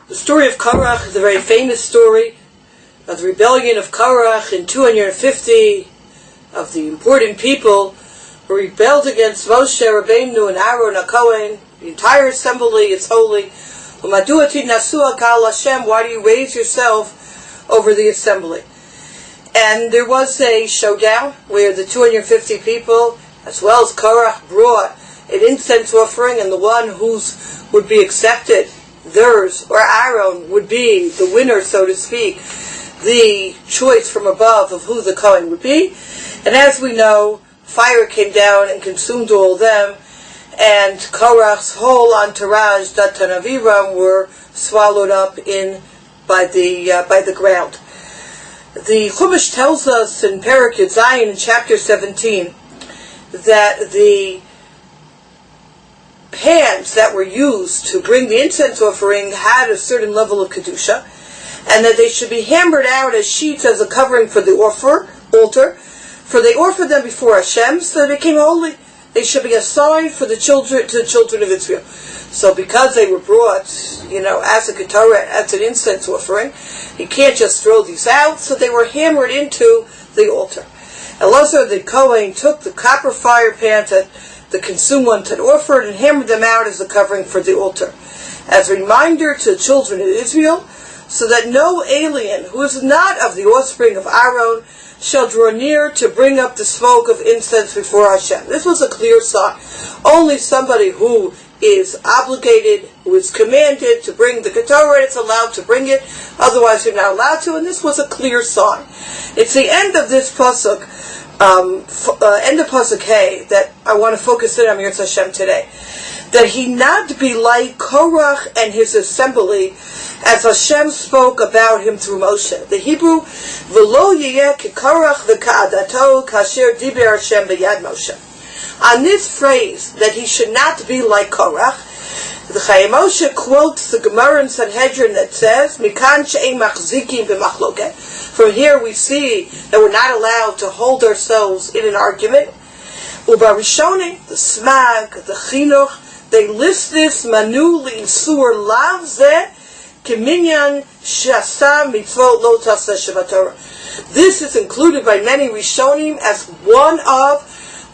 The story of Korach is a very famous story of the rebellion of Korach in 250 of the important people who rebelled against Moshe Rabbeinu and Aaron HaKohen. The entire assembly is holy. Why do you raise yourself over the assembly? And there was a showdown where the 250 people, as well as Korach, brought an incense offering, and the one whose would be accepted, theirs or Aaron, would be the winner, so to speak, the choice from above of who the Kohen would be. And as we know, fire came down and consumed all of them, and Korach's whole entourage, Datan Aviram, were swallowed up by the ground. The Chumash tells us in Perek Yud Zayin in chapter 17 that the pans that were used to bring the incense offering had a certain level of kedusha, and that they should be hammered out as sheets as a covering for the altar, for they offered them before Hashem, so they became holy. They should be a sign for the children of Israel. So because they were brought, as a ketara, as an incense offering, you can't just throw these out, so they were hammered into the altar. Elazar the Kohen took the copper fire pans that the consumed ones had offered and hammered them out as a covering for the altar, as a reminder to the children of Israel, so that no alien who is not of the offspring of Aaron shall draw near to bring up the smoke of incense before Hashem. This was a clear sign. Only somebody who is obligated, who is commanded to bring the ketara, is allowed to bring it. Otherwise, you're not allowed to. And this was a clear sign. It's the end of this pasuk, end of pasuk Hey, that I want to focus in on Yirtzeh Hashem today. That he not be like Korach and his assembly, as Hashem spoke about him through Moshe. The Hebrew, V'lo yiyeh keKorach v'ka'adato kasher diber Hashem b'yad Moshe. On this phrase, that he should not be like Korach, the Chayei Moshe quotes the Gemara in Sanhedrin that says, Mikan she'ein machzikim b'machloket. From here we see that we're not allowed to hold ourselves in an argument. Uba Rishonim, the Smag, the Chinuch, they list this manu li'isur lav zeh keminyan shasa mitzvot lo taseh shevatorah. This is included by many Rishonim as one of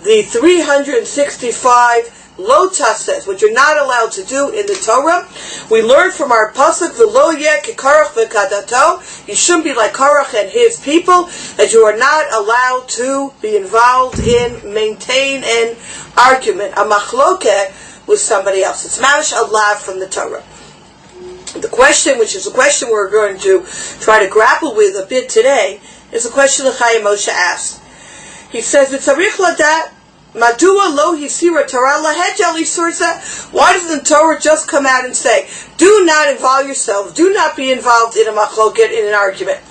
the 365 lo taseh, which you're not allowed to do in the Torah. We learn from our pasuk v'lo yeh keKorach v'kadato. You shouldn't be like Korach and his people, that you are not allowed to be involved in, maintain an argument, a machloket, with somebody else. It's mamash a lav from the Torah. The question, which is a question we're going to try to grapple with a bit today, is a question that Chayei Moshe asked. He says, "V'tzarich ladat madua lo hisira Torah lahed al isurza." Why doesn't the Torah just come out and say, "Do not involve yourself. Do not be involved in a machloket, in an argument."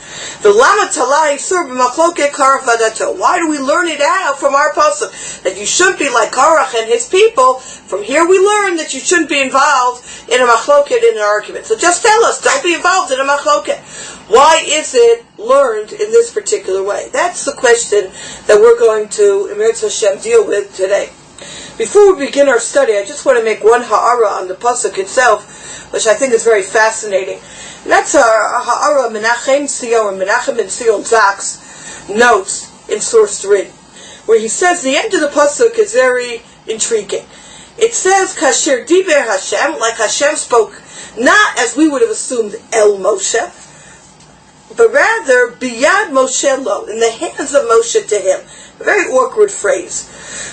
V'lama talah isur b'machloket Korach v'adato. Why do we learn it out from our pasuk that you shouldn't be like Korach and his people? From here we learn that you shouldn't be involved in a machloket, in an argument. So just tell us, don't be involved in a machloket. Why is it learned in this particular way? That's the question that we're going to, Yirtzeh Hashem, deal with today. Before we begin our study, I just want to make one ha'ara on the pasuk itself, which I think is very fascinating. And that's a ha'ara Menachem ben Sion Zach's notes in source 3, where he says the end of the pasuk is very intriguing. It says, Kasher diber Hashem, like Hashem spoke, not as we would have assumed El Moshe, but rather biyad Moshe lo, in the hands of Moshe to him. A very awkward phrase.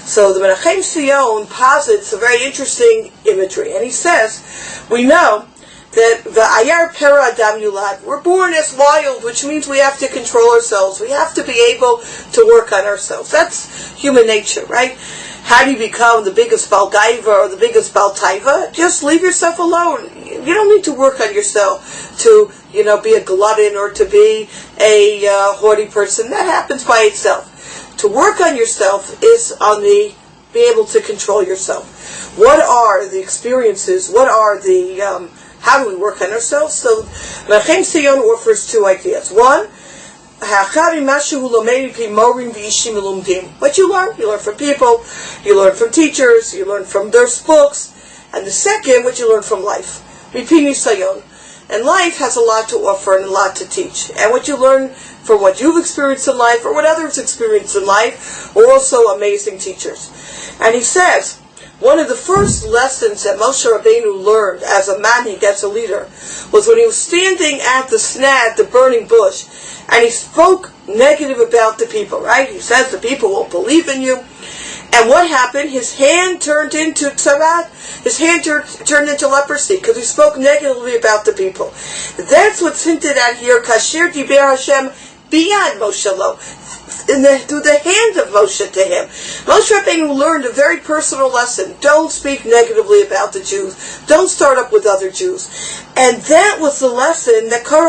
So the Menachem Sion posits a very interesting imagery, and he says, we know that v'ayar pera adam yulad, we're born as wild, which means we have to control ourselves. We have to be able to work on ourselves. That's human nature, right? How do you become the biggest Balgaiva or the biggest Baltaiva? Just leave yourself alone. You don't need to work on yourself to, be a glutton or to be a haughty person. That happens by itself. To work on yourself is on the be able to control yourself. What are the experiences? What are the how do we work on ourselves? So Menachem Sion offers two ideas. One, what you learn from people, you learn from teachers, you learn from their books, and the second, what you learn from life. And life has a lot to offer and a lot to teach. And what you learn from what you've experienced in life or what others experience in life are also amazing teachers. And he says, one of the first lessons that Moshe Rabbeinu learned as a man, as a leader, was when he was standing at the snag, the burning bush, and he spoke negative about the people, right? He says the people won't believe in you. And what happened? His hand turned into tzarat. His hand turned into leprosy because he spoke negatively about the people. That's what's hinted at here. Kasher diber Hashem biyad Moshe lo. Through the hand of Moshe to him. Moshe Rabbeinu learned a very personal lesson. Don't speak negatively about the Jews. Don't start up with other Jews. And that was the lesson that Korach